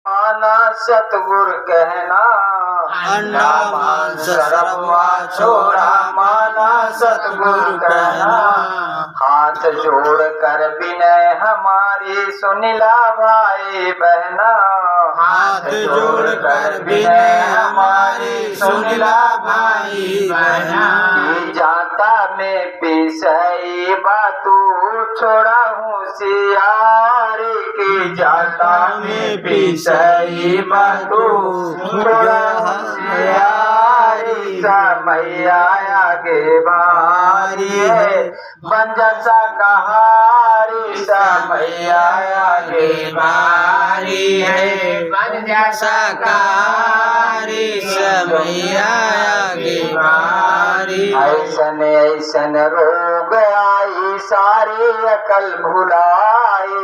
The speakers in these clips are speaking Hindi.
माना सतगुर कहना, अंडा मांस सरवा छोड़ा माना सतगुरु कहना। हाथ जोड़ कर विनय हमारी सुनिला भाई बहना, हाथ जोड़ कर विनय हमारी सुनिला भाई बहना। जाता में पिसई बातू छोड़ा होशियारी की, जाता में पिसई बातू छोड़ा होशियारी। मैया आगे बारी है बन जैसा कहारी, मैया आगे बारी है बन जैसा कारी, मैया आगे बारी। ऐसन ऐसन रोग आई सारी अकल भुलाई,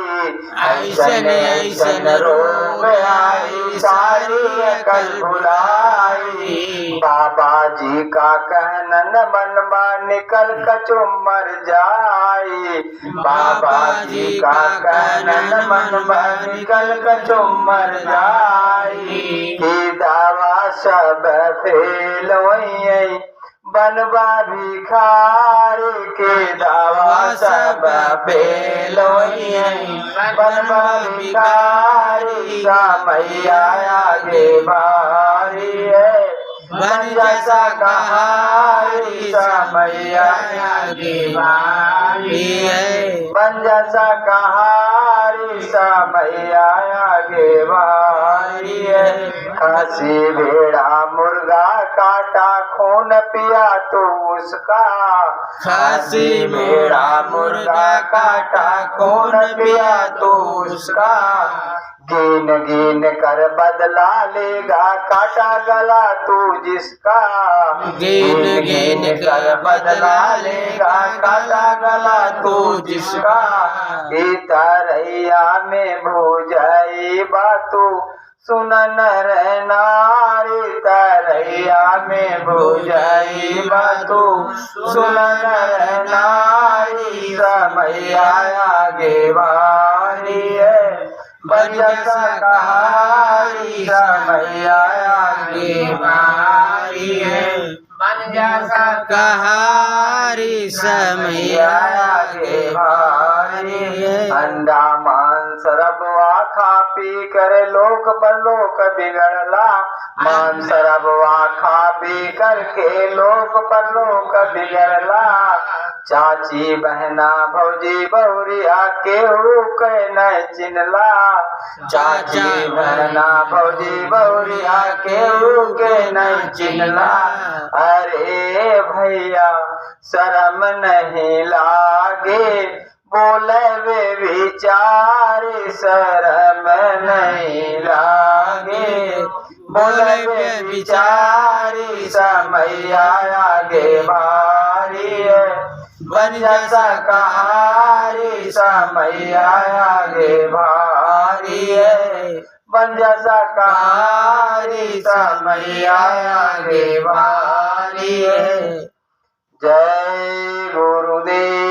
ऐसन ऐसन रोग आई सारी अकल भुलाई। बाबा जी का कहनन बनवा निकल कचुमर जाई, बाबा जी का कहनन बनवा निकल कचुमर जाई। की दावा सब फेल वही बनवा भिखारी के, दावा सब फेल वही बनवा भिखारी। मैया आगे बारी है बन जैसा कहारी, मैया आगे बारी है बन जैसा कहारी, मैया आगे बारी है। खसी भेड़ा मुर्गा काटा खून पिया तो उसका, खसी भेड़ा मुर्गा काटा खून पिया तो उसका। गिन गिन कर बदला लेगा काटा गला तू जिसका, गिन गिन कर बदला लेगा काटा गला तू जिसका। तरैया में भूजाई बातू सुन नर नारी, तरैया में भूजाई बातू सुन नर नारी। मैया आगे बारी है बन जैसा कहारी, मैया आगे बारी है बन जैसा कहारी, मैया आगे बारी है। अंडा मांस रबवा खा पी कर लोक परलोक बिगड़ला, मांस रबवा खा पी करके लोक परलोक बिगड़ला। चाची बहना भौजी बहुरिया केहू के न चिनला, चाची बहना भौजी बहुरिया केहू के न चिनला। अरे भैया शर्म नहीं लागे बोले वे विचारे, शर्म नहीं लागे बोले वे विचारी। मैया आगे बारी है बन जैसा कहारी, मैया आगे बारी है बन जैसा कहारी, मैया आगे बारी है। जय गुरुदेव।